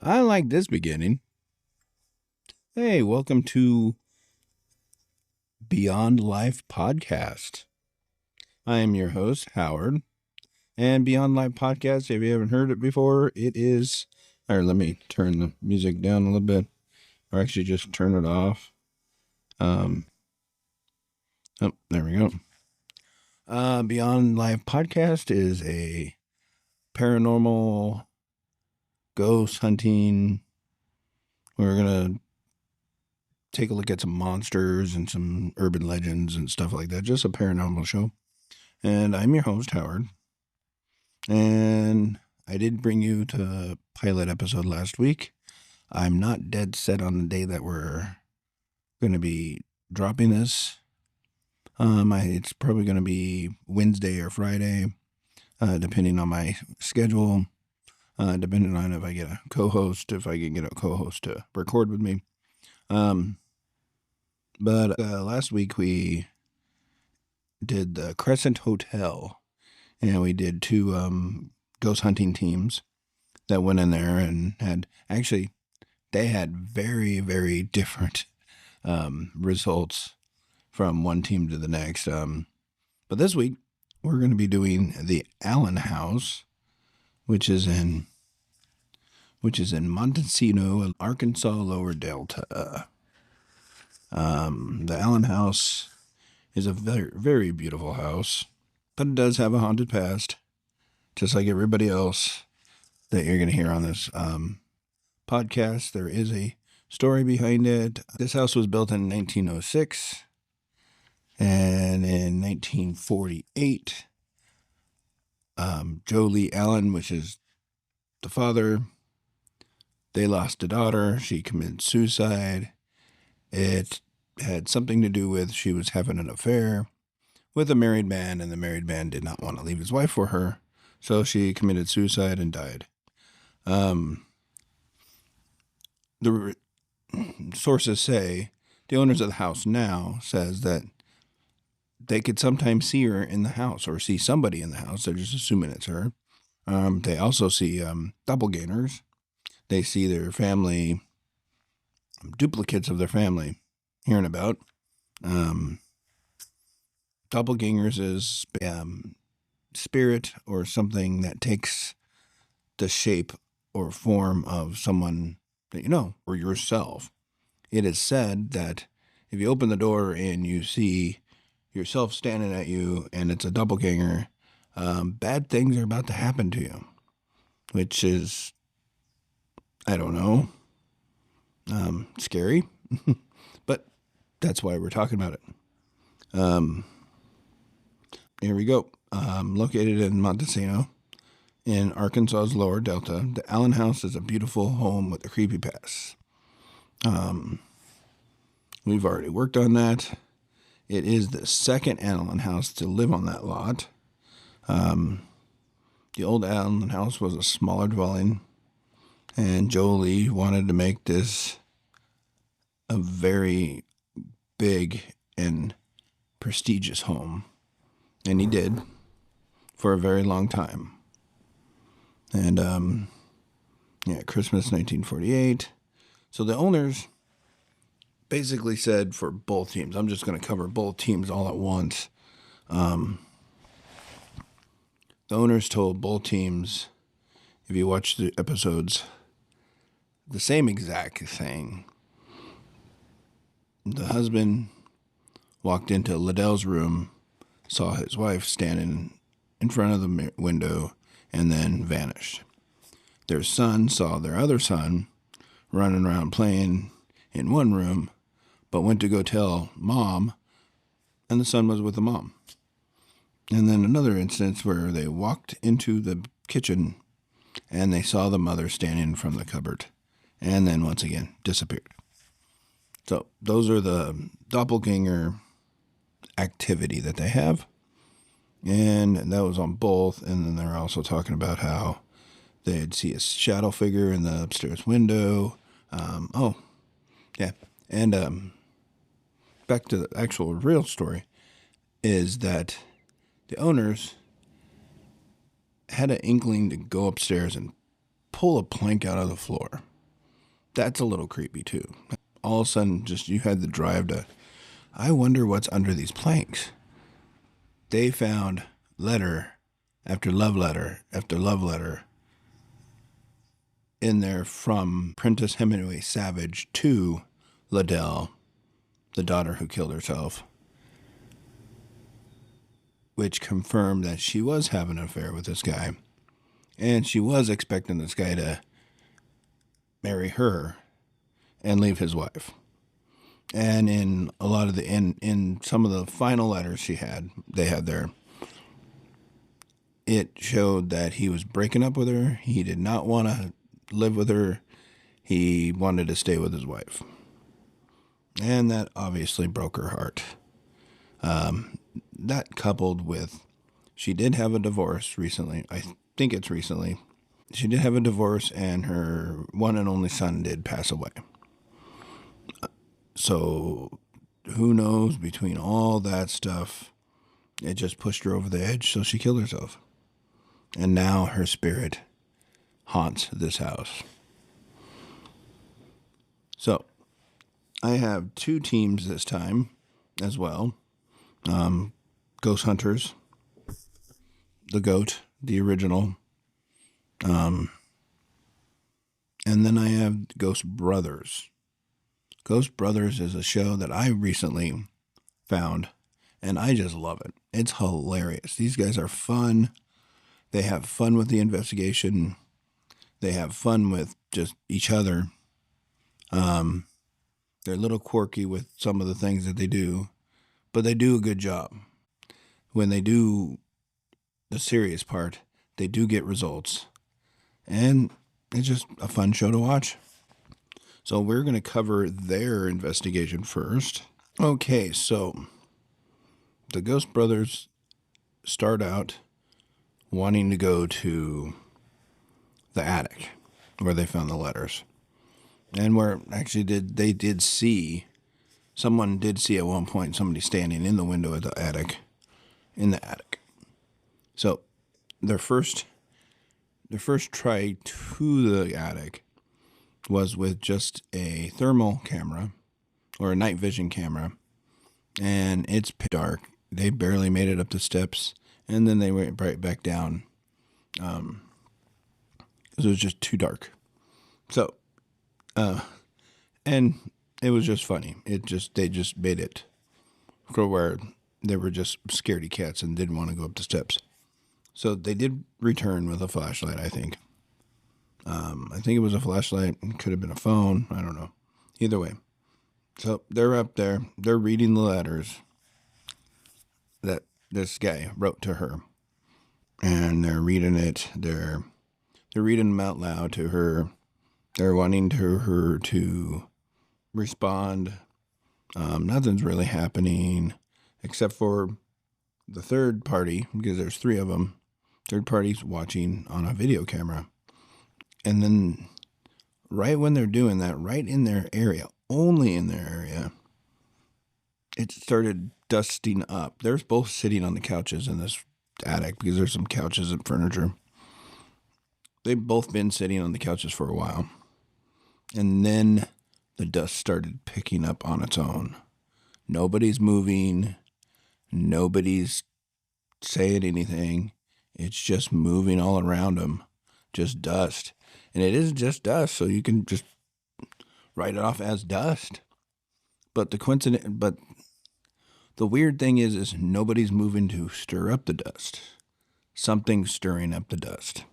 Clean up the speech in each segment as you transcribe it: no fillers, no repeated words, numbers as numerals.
I like this beginning. Hey, welcome to Beyond Life Podcast. I am your host, Howard. And Beyond Life Podcast, if you haven't heard it before, it is... All right, let me turn the music down a little bit. Or actually just turn it off. Oh, there we go. Beyond Life Podcast is a paranormal ghost hunting. We're going to take a look at some monsters and some urban legends and stuff like that. Just a paranormal show. And I'm your host, Howard. And I did bring you to a pilot episode last week. I'm not dead set on the day that we're going to be dropping this. It's probably going to be Wednesday or Friday, depending on my schedule, depending on if I get a co-host, if I can get a co-host to record with me. But last week we did the Crescent Hotel, and we did two ghost hunting teams that went in there and they had very, very different results from one team to the next. But this week we're going to be doing the Allen House, which is in Montesino, Arkansas, Lower Delta. The Allen House is a very, very beautiful house, but it does have a haunted past, just like everybody else that you're going to hear on this podcast. There is a story behind it. This house was built in 1906, and in 1948, Joe Lee Allen, which is the father, they lost a daughter. She committed suicide. It had something to do with she was having an affair with a married man, and the married man did not want to leave his wife for her, so she committed suicide and died. The sources say, the owners of the house now says that they could sometimes see her in the house or see somebody in the house. They're just assuming it's her. They also see doppelgangers. They see their family, duplicates of their family, hearing about. Doppelgangers is spirit or something that takes the shape or form of someone that you know, or yourself. It is said that if you open the door and you see yourself standing at you and it's a doppelganger, bad things are about to happen to you, which is, I don't know, scary, but that's why we're talking about it. Here we go. Located in Montesino, in Arkansas's Lower Delta, the Allen House is a beautiful home with a creepy past. We've already worked on that. It is the second Allen House to live on that lot. The old Allen House was a smaller dwelling, and Joe Lee wanted to make this a very big and prestigious home. And he did for a very long time. And, Christmas 1948. So the owners basically said for both teams, I'm just going to cover both teams all at once. The owners told both teams, if you watch the episodes, the same exact thing. The husband walked into Liddell's room, saw his wife standing in front of the window, and then vanished. Their son saw their other son running around playing in one room, but went to go tell mom, and the son was with the mom. And then another instance where they walked into the kitchen and they saw the mother standing from the cupboard, and then once again disappeared. So those are the doppelganger activity that they have. And that was on both. And then they're also talking about how they'd see a shadow figure in the upstairs window. And back to the actual real story is that the owners had an inkling to go upstairs and pull a plank out of the floor. That's a little creepy too. All of a sudden, just you had the drive to, I wonder what's under these planks. They found letter after love letter after love letter in there from Prentice Hemingway Savage to Liddell, the daughter who killed herself, which confirmed that she was having an affair with this guy, and she was expecting this guy to marry her and leave his wife. And in a lot of in some of the final letters they had there, it showed that he was breaking up with her. He did not want to live with her. He wanted to stay with his wife. And that obviously broke her heart. That coupled with, she did have a divorce recently. I think it's recently. She did have a divorce, and her one and only son did pass away. So who knows, between all that stuff, it just pushed her over the edge, so she killed herself. And now her spirit haunts this house. So I have 2 teams this time as well. Ghost Hunters, the GOAT, the original. And then I have Ghost Brothers. Ghost Brothers is a show that I recently found, and I just love it. It's hilarious. These guys are fun. They have fun with the investigation. They have fun with just each other. They're a little quirky with some of the things that they do, but they do a good job. When they do the serious part, they do get results. And it's just a fun show to watch. So we're going to cover their investigation first. Okay, so the Ghost Brothers start out wanting to go to the attic where they found the letters. And where actually someone did see at one point somebody standing in the window of the attic, in the attic. So their first try to the attic was with just a thermal camera or a night vision camera, and it's dark. They barely made it up the steps, and then they went right back down because it was just too dark. So, and it was just funny. They just made it for where they were just scaredy cats and didn't want to go up the steps. So they did return with a flashlight, I think. I think it was a flashlight. It could have been a phone. I don't know. Either way. So they're up there. They're reading the letters that this guy wrote to her. And they're reading it. They're reading them out loud to her. They're wanting her to respond. Nothing's really happening except for the third party, because there's 3 of them. Third party's watching on a video camera. And then right when they're doing that, right in their area, only in their area, it started dusting up. They're both sitting on the couches in this attic because there's some couches and furniture. They've both been sitting on the couches for a while. And then the dust started picking up on its own. Nobody's moving. Nobody's saying anything. It's just moving all around them. Just dust. And it is just dust, so you can just write it off as dust. But the weird thing is nobody's moving to stir up the dust. Something's stirring up the dust.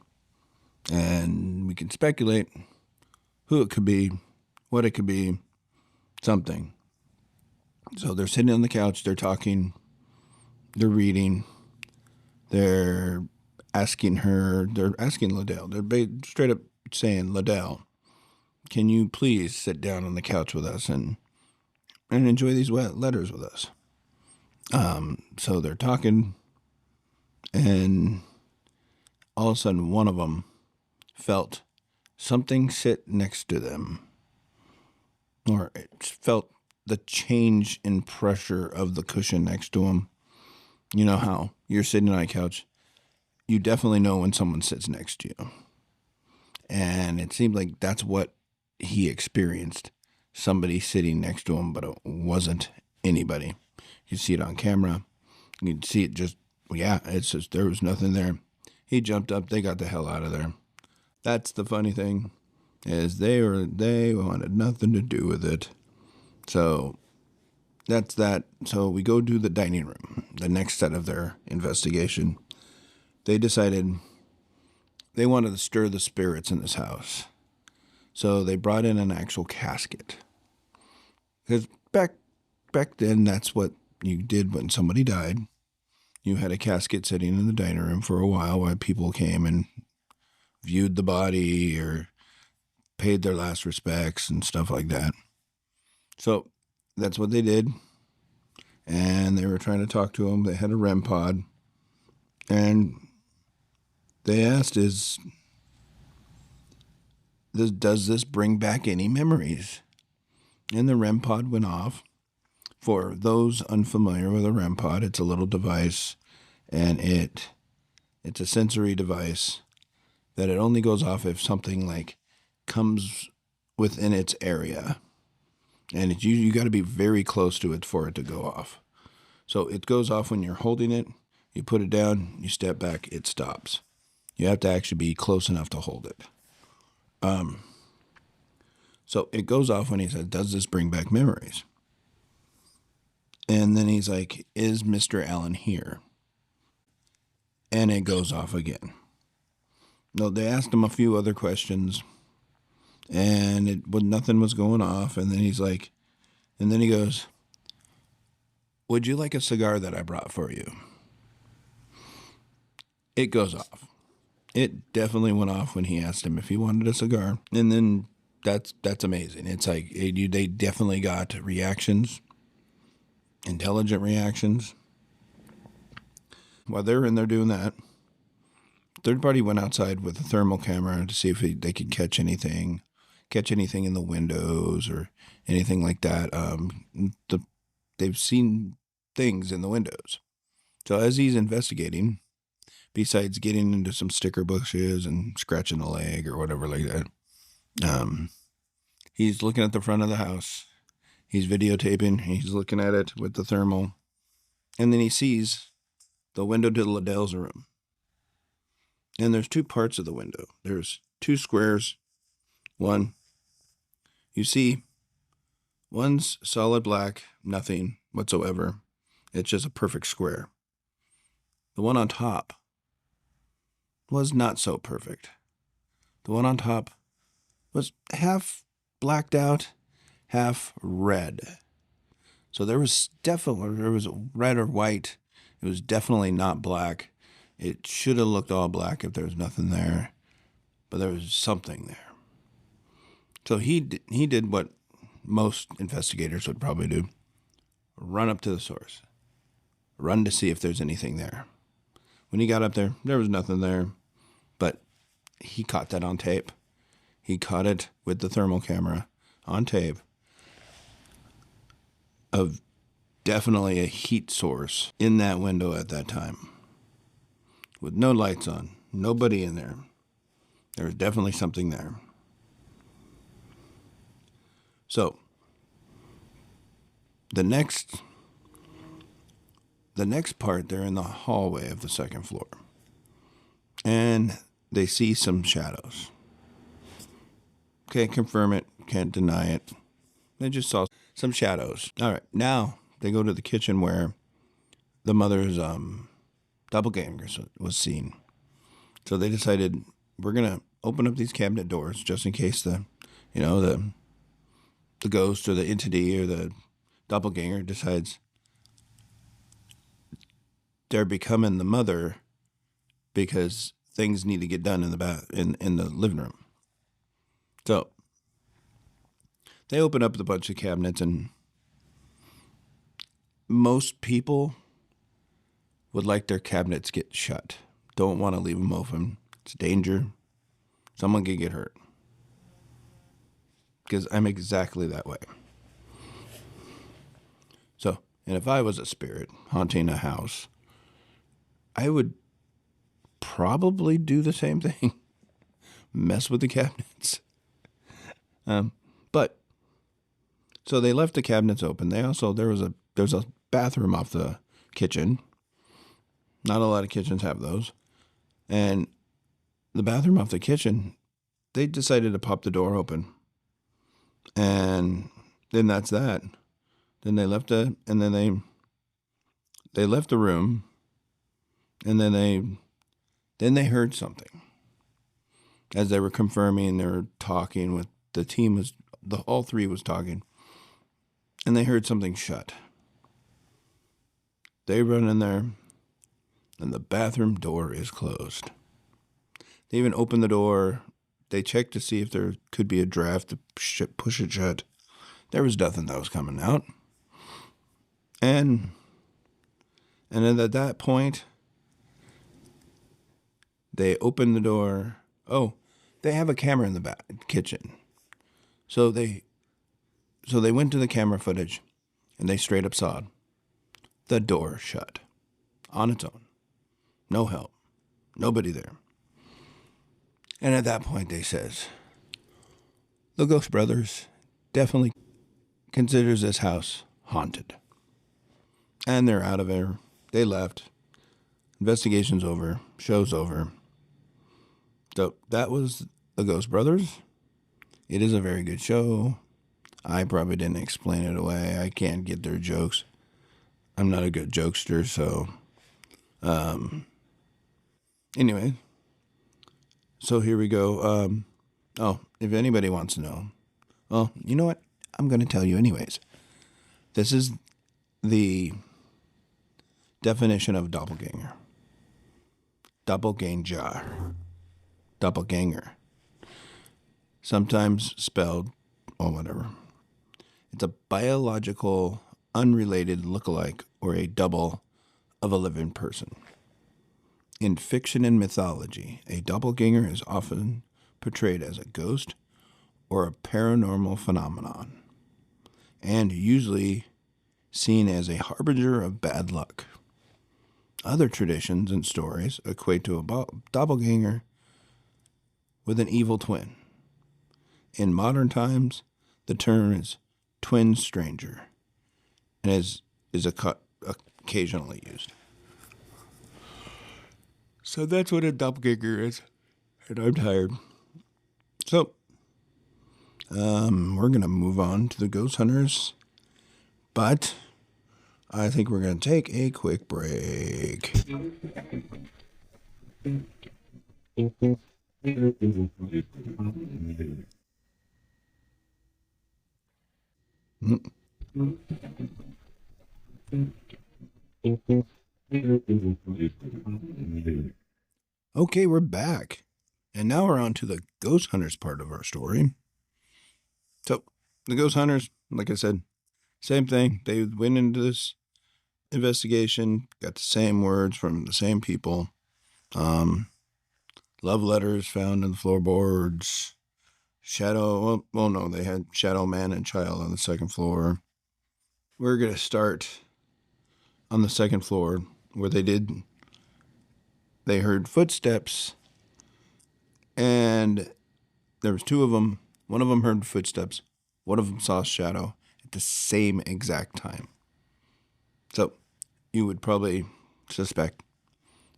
And we can speculate who it could be, what it could be, something. So they're sitting on the couch, they're talking, they're reading, they're asking Liddell, they're straight up saying, Liddell, can you please sit down on the couch with us and enjoy these letters with us? So they're talking, and all of a sudden one of them felt something sit next to them, or it felt the change in pressure of the cushion next to him. You know how you're sitting on a couch, you definitely know when someone sits next to you. And it seemed like that's what he experienced somebody sitting next to him, but it wasn't anybody. You see it on camera. You'd see it just, yeah, it's just, there was nothing there. He jumped up. They got the hell out of there. That's the funny thing, is they wanted nothing to do with it. So that's that. So we go to the dining room, the next set of their investigation. They decided they wanted to stir the spirits in this house. So they brought in an actual casket. Because back then, that's what you did when somebody died. You had a casket sitting in the dining room for a while people came and viewed the body or paid their last respects and stuff like that. So that's what they did. And they were trying to talk to him. They had a REM pod. And they asked, does this bring back any memories? And the REM pod went off. For those unfamiliar with a REM pod, it's a little device, and it's a sensory device that it only goes off if something like comes within its area. And you got to be very close to it for it to go off. So it goes off when you're holding it. You put it down, you step back, it stops. You have to actually be close enough to hold it. So it goes off when he said, does this bring back memories? And then he's like, is Mr. Allen here? And it goes off again. No, they asked him a few other questions, and nothing was going off. And then he goes, would you like a cigar that I brought for you? It goes off. It definitely went off when he asked him if he wanted a cigar. And then that's amazing. It's like they definitely got reactions. Intelligent reactions. While they're in there doing that, third party went outside with a thermal camera to see if they could catch anything in the windows or anything like that. They've seen things in the windows. So as he's investigating, besides getting into some sticker bushes and scratching a leg or whatever like that, he's looking at the front of the house. He's videotaping. He's looking at it with the thermal. And then he sees the window to Liddell's room. And there's two parts of the window. There's two squares. One, you see, one's solid black, nothing whatsoever. It's just a perfect square. The one on top was not so perfect. The one on top was half blacked out, half red. So there was red or white. It was definitely not black. It should have looked all black if there was nothing there, but there was something there. So he did what most investigators would probably do. Run up to the source. Run to see if there's anything there. When he got up there, there was nothing there, but he caught that on tape. He caught it with the thermal camera on tape of definitely a heat source in that window at that time. With no lights on, nobody in there. There was definitely something there. So, the next part, they're in the hallway of the second floor. And they see some shadows. Can't confirm it, can't deny it. They just saw some shadows. All right, now they go to the kitchen where the mother's doppelganger was seen. So they decided, we're going to open up these cabinet doors just in case the ghost or the entity or the doppelganger decides they're becoming the mother because things need to get done in the living room. So they open up a bunch of cabinets, and most people would like their cabinets get shut. Don't want to leave them open. It's a danger. Someone can get hurt. Because I'm exactly that way. So, and if I was a spirit haunting a house, I would probably do the same thing. Mess with the cabinets. But so they left the cabinets open. There's a bathroom off the kitchen. Not a lot of kitchens have those. And the bathroom off the kitchen, they decided to pop the door open. And then that's that. Then they left it, and then they left the room, and then they heard something. As they were confirming, they were talking with the team, all three was talking, and they heard something shut. They run in there, and the bathroom door is closed. They even opened the door. They checked to see if there could be a draft to push it shut. There was nothing that was coming out. And then at that point, they opened the door. Oh, they have a camera in the kitchen. So they went to the camera footage, and they straight up saw the door shut on its own. No help. Nobody there. And at that point, they says, the Ghost Brothers definitely considers this house haunted. And they're out of there. They left. Investigation's over. Show's over. So that was the Ghost Brothers. It is a very good show. I probably didn't explain it away. I can't get their jokes. I'm not a good jokester, so anyway. So here we go. If anybody wants to know, well, you know what? I'm going to tell you anyways. This is the definition of doppelganger. Doppelganger. Sometimes spelled, or whatever. It's a biological, unrelated lookalike or a double of a living person. In fiction and mythology, a doppelganger is often portrayed as a ghost or a paranormal phenomenon, and usually seen as a harbinger of bad luck. Other traditions and stories equate to a doppelganger with an evil twin. In modern times, the term is twin stranger and is occasionally used. So that's what a doppelganger is, and I'm tired. So, we're going to move on to the ghost hunters, but I think we're going to take a quick break. Okay, we're back. And now we're on to the ghost hunters part of our story. So, the ghost hunters, like I said, same thing. They went into this investigation, got the same words from the same people. Love letters found in the floorboards. They had shadow man and child on the second floor. We're going to start on the second floor where they heard footsteps, and there was two of them. One of them heard footsteps. One of them saw a shadow at the same exact time. So you would probably suspect,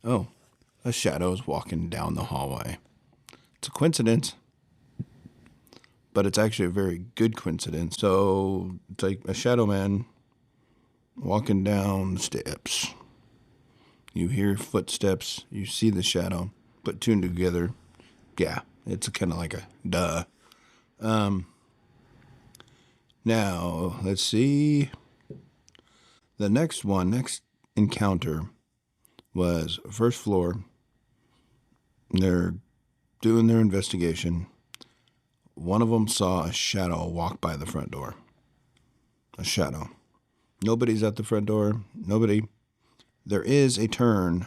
a shadow is walking down the hallway. It's a coincidence, but it's actually a very good coincidence. So it's like a shadow man walking down the steps. You hear footsteps, you see the shadow, put two together. Yeah, it's kind of like a duh. Now, let's see. The next encounter was first floor. They're doing their investigation. One of them saw a shadow walk by the front door. A shadow. Nobody's at the front door. Nobody. There is a turn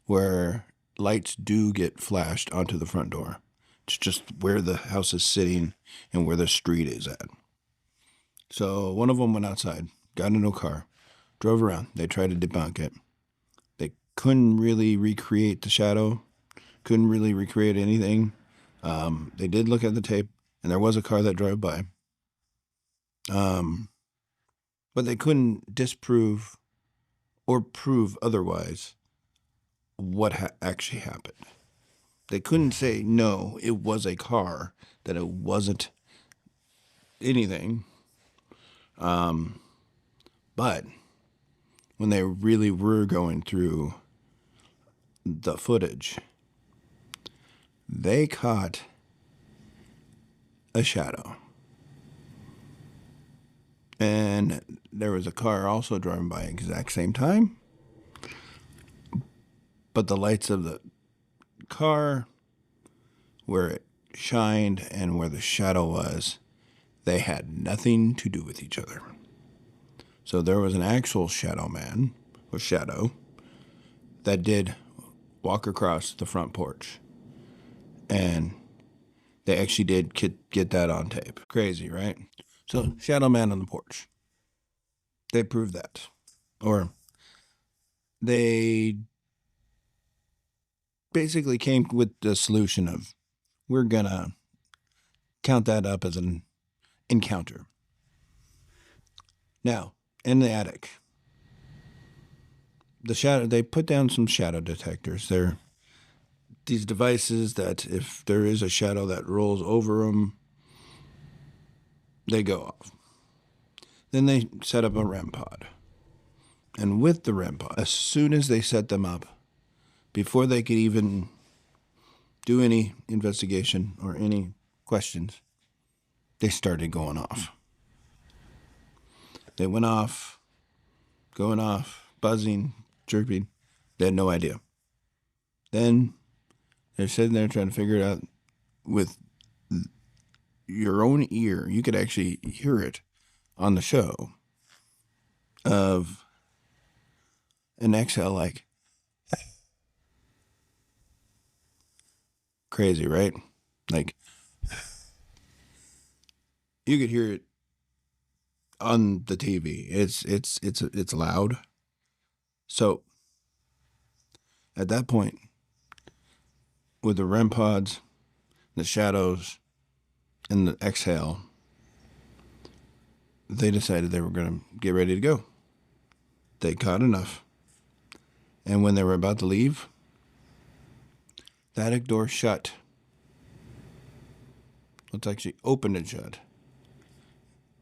where lights do get flashed onto the front door. It's just where the house is sitting and where the street is at. So one of them went outside, got into a car, drove around. They tried to debunk it. They couldn't really recreate the shadow, couldn't really recreate anything. They did look at the tape. and there was a car that drove by. But they couldn't disprove or prove otherwise what actually happened. They couldn't say, no, it was a car, that it wasn't anything. But when they really were going through the footage, they caught a shadow. And there was a car also driving by at the exact same time. But the lights of the car, where it shined and where the shadow was, they had nothing to do with each other. So there was an actual shadow man, or shadow, that did walk across the front porch. And they actually did get that on tape. Crazy, right? So, shadow man on the porch. They proved that. Or they basically came with the solution of, we're going to count that up as an encounter. Now, in the attic, they put down some shadow detectors. They're these devices that if there is a shadow that rolls over them, they go off. Then they set up a REM pod. And with the REM pod, as soon as they set them up, before they could even do any investigation or any questions, they started going off. They went off, going off, buzzing, chirping. They had no idea. Then they're sitting there trying to figure it out with your own ear. You could actually hear it on the show of an exhale like crazy, right? Like you could hear it on the TV. It's loud. So at that point, with the REM pods, the shadows, and the exhale, they decided they were going to get ready to go. They caught enough. And when they were about to leave, the attic door shut. Let's actually open and shut.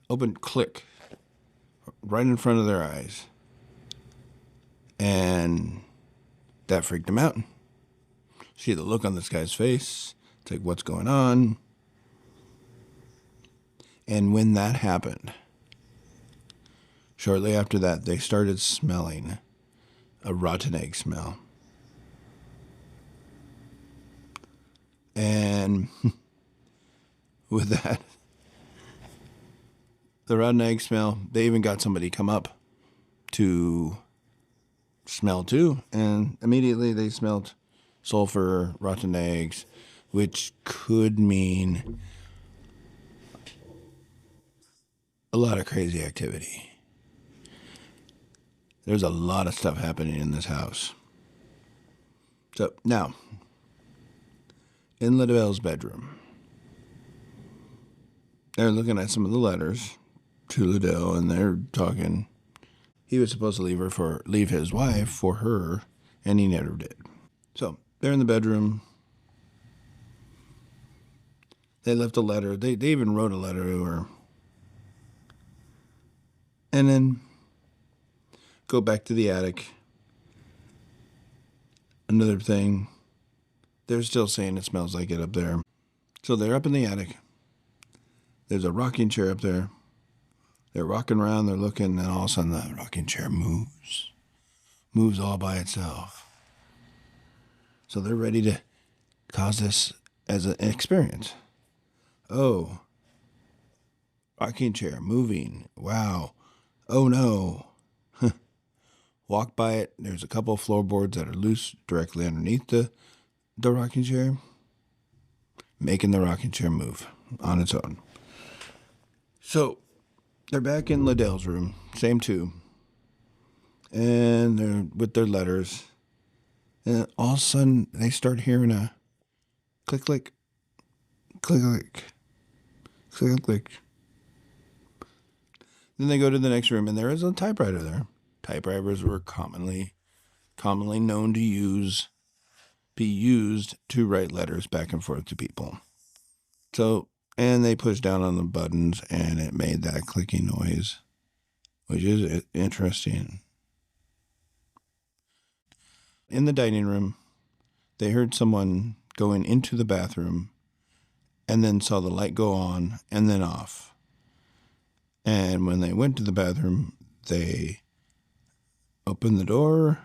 Open, click, right in front of their eyes. And that freaked them out. See the look on this guy's face. It's like, what's going on? And when that happened, shortly after that, they started smelling a rotten egg smell. And with that, the rotten egg smell, they even got somebody come up to smell too. And immediately they smelled sulfur, rotten eggs, which could mean a lot of crazy activity. There's a lot of stuff happening in this house. So now, in Liddell's bedroom, they're looking at some of the letters to Liddell, and they're talking. He was supposed to leave his wife for her, and he never did. So they're in the bedroom. They left a letter. They even wrote a letter to her. And then go back to the attic. Another thing, they're still saying it smells like it up there. So they're up in the attic. There's a rocking chair up there. They're rocking around, they're looking, and all of a sudden the rocking chair moves all by itself. So they're ready to cause this as an experience. Oh, rocking chair moving. Wow. Oh no. Walk by it. There's a couple of floorboards that are loose directly underneath the rocking chair, making the rocking chair move on its own. So they're back in Liddell's room, same two, and they're with their letters. And all of a sudden, they start hearing a click, click, click, click. Click, click. Then they go to the next room, and there is a typewriter there. Typewriters were commonly known to be used to write letters back and forth to people. So, and they pushed down on the buttons, and it made that clicking noise, which is interesting. In the dining room, they heard someone going into the bathroom, and then saw the light go on and then off. And when they went to the bathroom, they opened the door,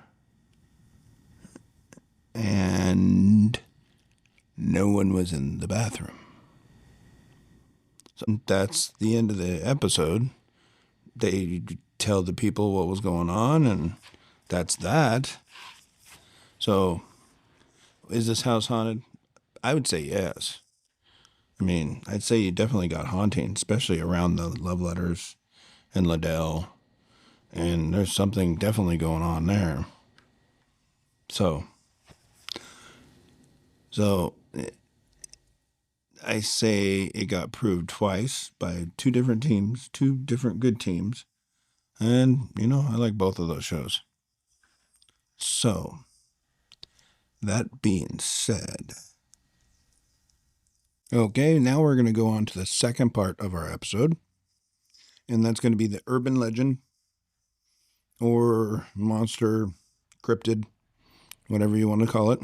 and no one was in the bathroom. So that's the end of the episode. They tell the people what was going on, and that's that. So, is this house haunted? I would say yes. I mean, I'd say you definitely got haunting, especially around the love letters and Liddell. And there's something definitely going on there. So I say it got proved twice by two different teams, two different good teams. And, I like both of those shows. So, that being said, okay, now we're going to go on to the second part of our episode. And that's going to be the urban legend or monster, cryptid, whatever you want to call it.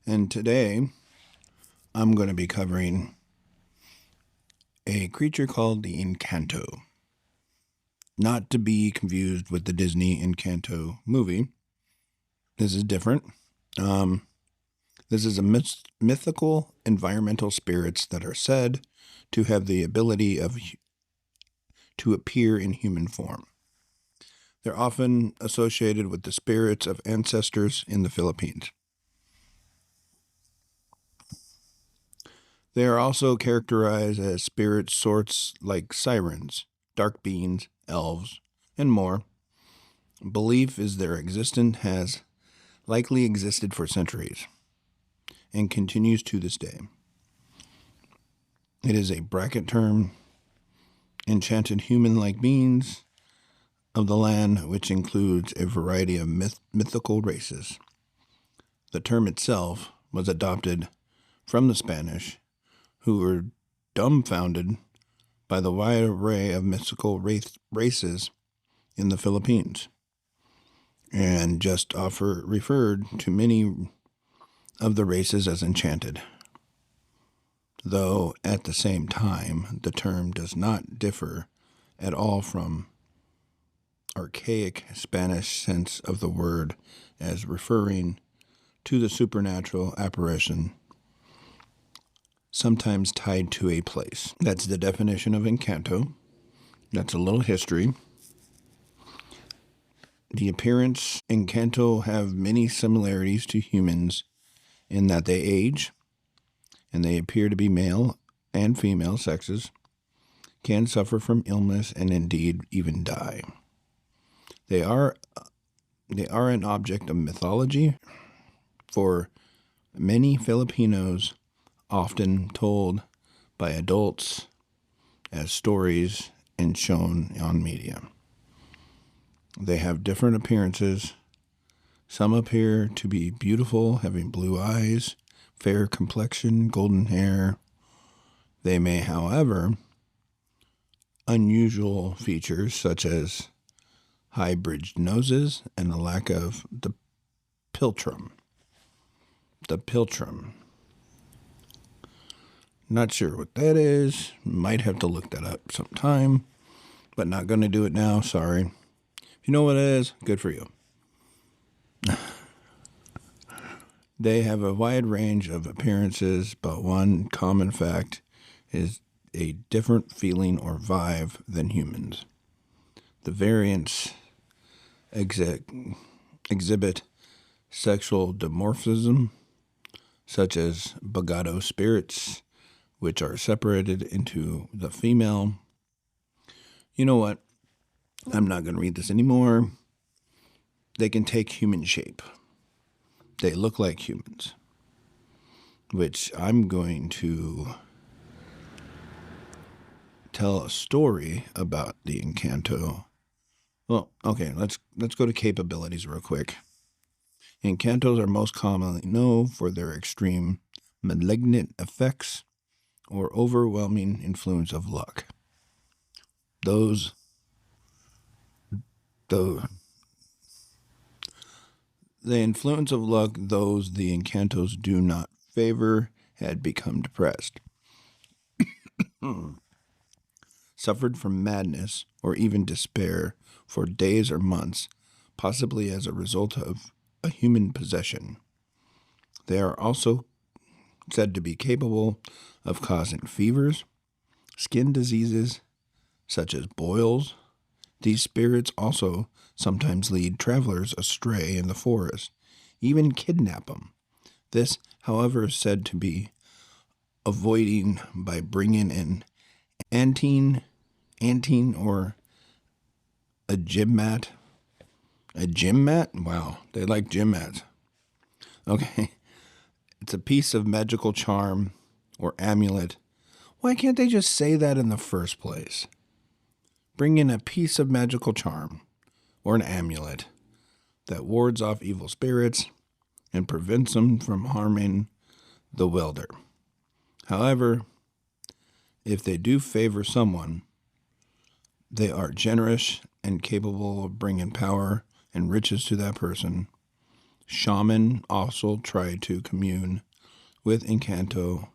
And today, I'm going to be covering a creature called the ENGKANTO. Not to be confused with the Disney ENGKANTO movie. This is different. This is a mythical environmental spirits that are said to have the ability to appear in human form. They're often associated with the spirits of ancestors in the Philippines. They are also characterized as spirit sorts like sirens, dark beings, elves, and more. Belief is their existence has likely existed for centuries and continues to this day. It is a bracket term, enchanted human-like beings of the land, which includes a variety of mythical races. The term itself was adopted from the Spanish, who were dumbfounded by the wide array of mystical races in the Philippines, and just referred to many of the races as enchanted. Though at the same time, the term does not differ at all from archaic Spanish sense of the word as referring to the supernatural apparition, sometimes tied to a place. That's the definition of Encanto. That's a little history. The appearance Encanto have many similarities to humans in that they age, and they appear to be male and female sexes, can suffer from illness, and indeed even die. They are an object of mythology for many Filipinos, often told by adults as stories and shown on media. They have different appearances. Some appear to be beautiful, having blue eyes, fair complexion, golden hair. They may, however, unusual features such as high-bridged noses and a lack of the piltrum. The piltrum. Not sure what that is. Might have to look that up sometime, but not going to do it now. Sorry. If you know what it is, good for you. They have a wide range of appearances, but one common fact is a different feeling or vibe than humans. The variants exhibit sexual dimorphism, such as Bogado spirits, which are separated into the female. You know what? I'm not going to read this anymore. They can take human shape. They look like humans, which I'm going to tell a story about the Encanto. Well, okay, let's go to capabilities real quick. Encantos are most commonly known for their extreme malignant effects or overwhelming influence of luck. The influence of luck those the Encantos do not favor had become depressed, suffered from madness or even despair for days or months, possibly as a result of a human possession. They are also said to be capable of causing fevers, skin diseases, such as boils. These spirits also sometimes lead travelers astray in the forest, even kidnap them. This, however, is said to be avoiding by bringing in antine or a gym mat. A gym mat? Wow, they like gym mats. Okay, it's a piece of magical charm or amulet. Why can't they just say that in the first place? Bring in a piece of magical charm or an amulet that wards off evil spirits and prevents them from harming the welder. However, if they do favor someone, they are generous and capable of bringing power and riches to that person. Shaman also try to commune with Encanto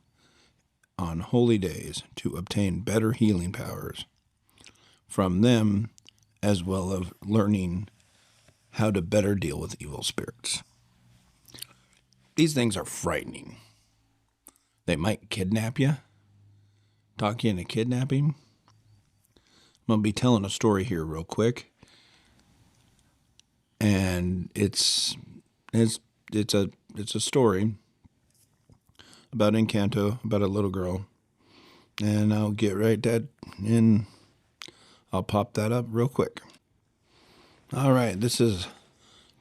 on holy days to obtain better healing powers from them, as well as learning how to better deal with evil spirits. These things are frightening. They might kidnap you, talk you into kidnapping. I'm going to be telling a story here real quick. And it's a story about Encanto, about a little girl. And I'll get right that in. I'll pop that up real quick. All right, this is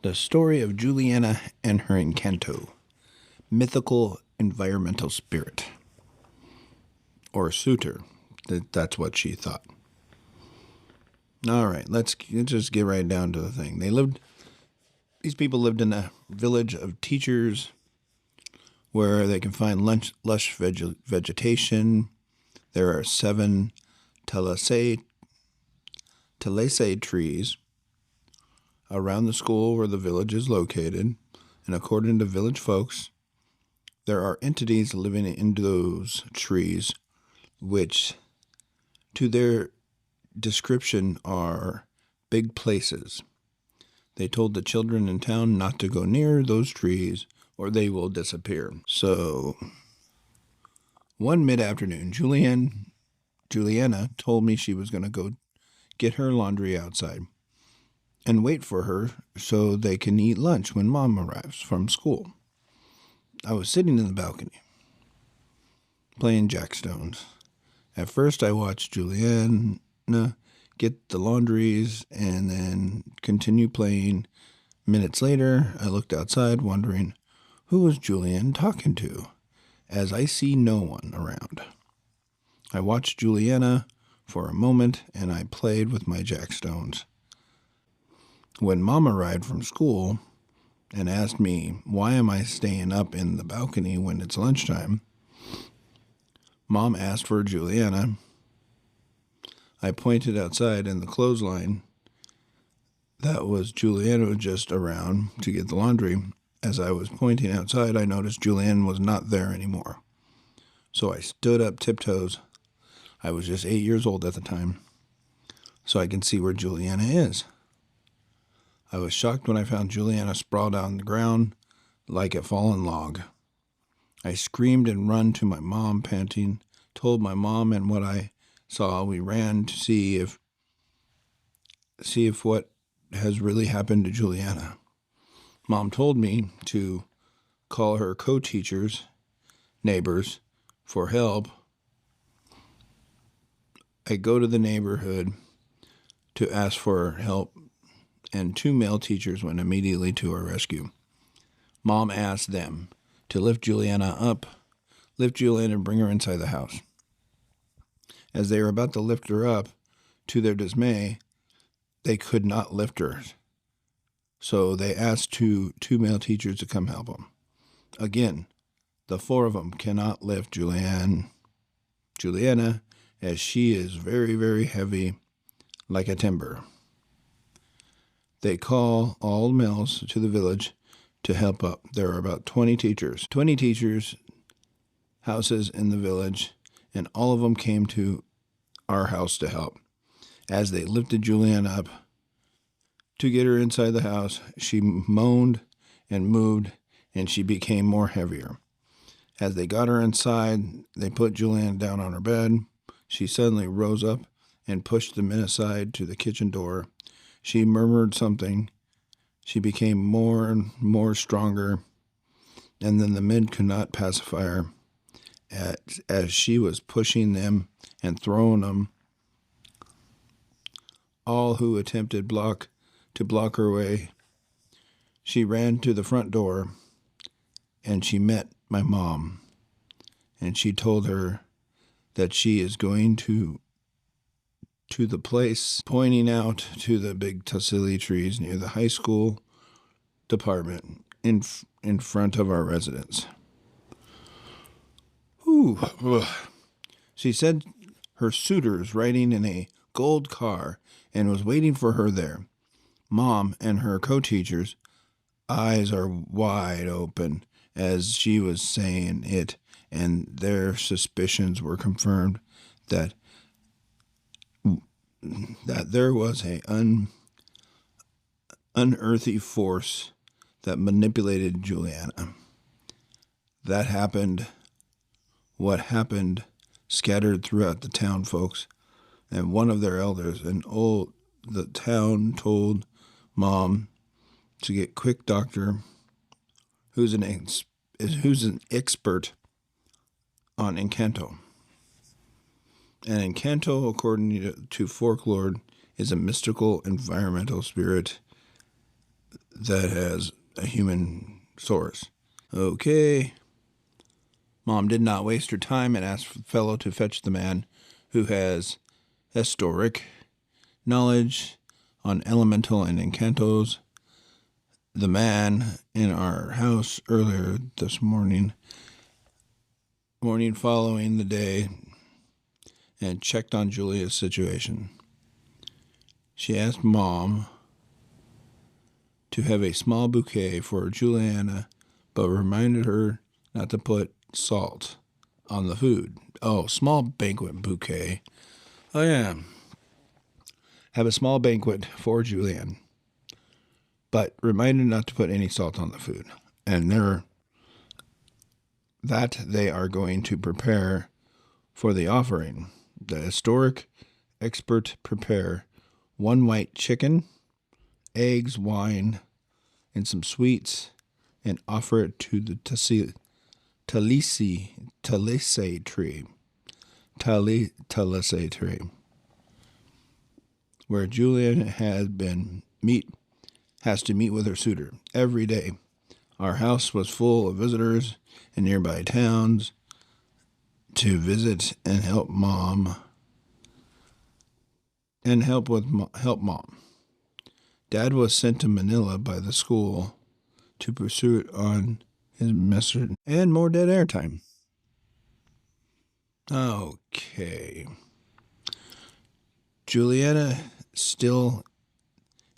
the story of Juliana and her Encanto, mythical environmental spirit, or suitor. That's what she thought. All right, let's just get right down to the thing. These people lived in a village of teachers where they can find lush vegetation. There are 7 Talesay trees around the school where the village is located, and according to village folks, there are entities living in those trees, which, to their description, are big places. They told the children in town not to go near those trees or they will disappear. So, one mid-afternoon, Juliana told me she was going to go get her laundry outside and wait for her so they can eat lunch when Mom arrives from school. I was sitting in the balcony, playing jackstones. At first, I watched Juliana get the laundries and then continue playing. Minutes later, I looked outside, wondering who was Julian talking to, as I see no one around. I watched Juliana for a moment, and I played with my jackstones. When Mom arrived from school and asked me, why am I staying up in the balcony when it's lunchtime, Mom asked for Juliana. I pointed outside in the clothesline. That was Juliana just around to get the laundry. As I was pointing outside, I noticed Juliana was not there anymore. So I stood up tiptoes. I was just 8 years old at the time, so I can see where Juliana is. I was shocked when I found Juliana sprawled out on the ground like a fallen log. I screamed and ran to my mom, panting, told my mom and what I saw. We ran to see if what has really happened to Juliana. Mom told me to call her co-teachers, neighbors, for help. I go to the neighborhood to ask for help, and 2 male teachers went immediately to our rescue. Mom asked them to lift Juliana and bring her inside the house. As they were about to lift her up, to their dismay, they could not lift her. So they asked two male teachers to come help them. Again, the four of them cannot lift Juliana, as she is very, very heavy, like a timber. They call all males to the village to help up. There are about 20 teachers, houses in the village, and all of them came to our house to help. As they lifted Juliana up to get her inside the house, she moaned and moved, and she became more heavier. As they got her inside, they put Juliana down on her bed. She suddenly rose up and pushed the men aside to the kitchen door. She murmured something. She became more and more stronger, and then the men could not pacify her as she was pushing them and throwing them. All who attempted to block her way. She ran to the front door, and she met my mom, and she told her that she is going to the place, pointing out to the big tassili trees near the high school department in front of our residence. She said her suitor's riding in a gold car and was waiting for her there. Mom and her co-teachers' eyes are wide open as she was saying it, and their suspicions were confirmed that there was an unearthly force that manipulated Juliana. That happened. What happened scattered throughout the town, folks, and one of their elders, the town told Mom to get quick doctor who's an expert on ENGKANTO. And ENGKANTO, according to folklore, is a mystical environmental spirit that has a human source. Okay. Mom did not waste her time and asked fellow to fetch the man who has historic knowledge on elemental and ENGKANTOs. The man in our house earlier this morning following the day, and checked on Julia's situation. She asked Mom to have a small bouquet for Juliana, but reminded her not to put salt on the food. Oh, small banquet bouquet. Oh, yeah. Have a small banquet for Julian, but reminded not to put any salt on the food. And they are going to prepare for the offering. The historic expert prepare 1 white chicken, eggs, wine, and some sweets, and offer it to the talise tree, where Julian has to meet with her suitor every day. Our house was full of visitors in nearby towns to visit and help Mom. Help Mom. Dad was sent to Manila by the school to pursue it on his message and more dead air time. Okay. Juliana still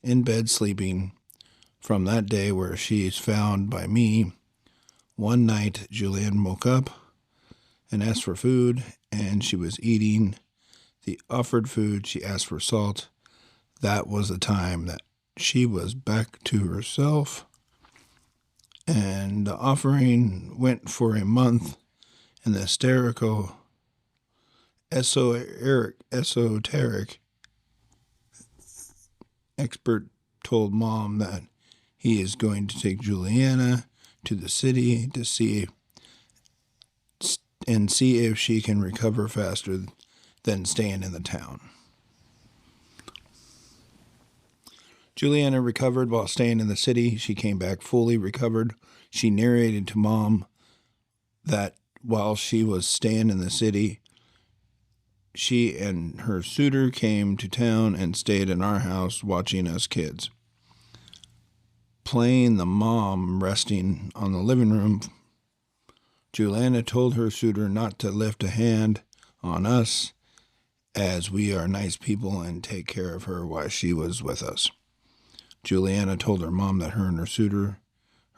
in bed sleeping from that day where she is found by me. One night, Juliana woke up and asked for food, and she was eating the offered food. She asked for salt. That was the time that she was back to herself, and the offering went for a month, and the hysterical, esoteric expert told Mom that he is going to take Juliana to the city to see if she can recover faster than staying in the town. Juliana recovered while staying in the city. She came back fully recovered. She narrated to Mom that while she was staying in the city, she and her suitor came to town and stayed in our house watching us kids. Playing the mom resting on the living room, Juliana told her suitor not to lift a hand on us, as we are nice people and take care of her while she was with us. Juliana told her mom that her suitor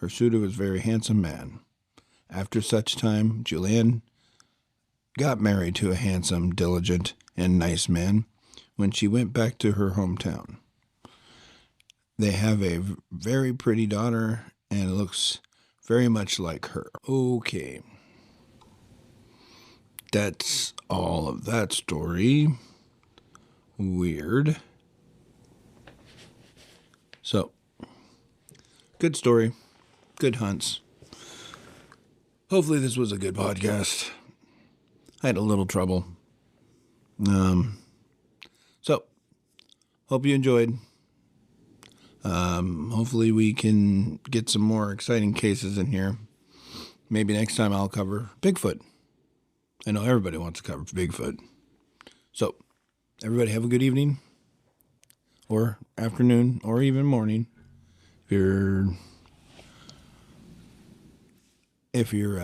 was a very handsome man. After such time, Julianne got married to a handsome, diligent, and nice man when she went back to her hometown. They have a very pretty daughter, and it looks very much like her. Okay. That's all of that story. Weird. So, good story. Good hunts. Hopefully this was a good podcast. I had a little trouble. So, hope you enjoyed. Hopefully we can get some more exciting cases in here. Maybe next time I'll cover Bigfoot. I know everybody wants to cover Bigfoot. So, everybody have a good evening, or afternoon, or even morning. If you're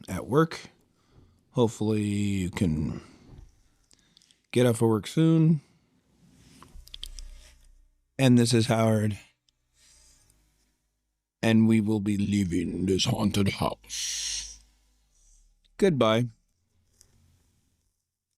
at work, hopefully you can get off of work soon. And this is Howard. And we will be leaving this haunted house. Goodbye.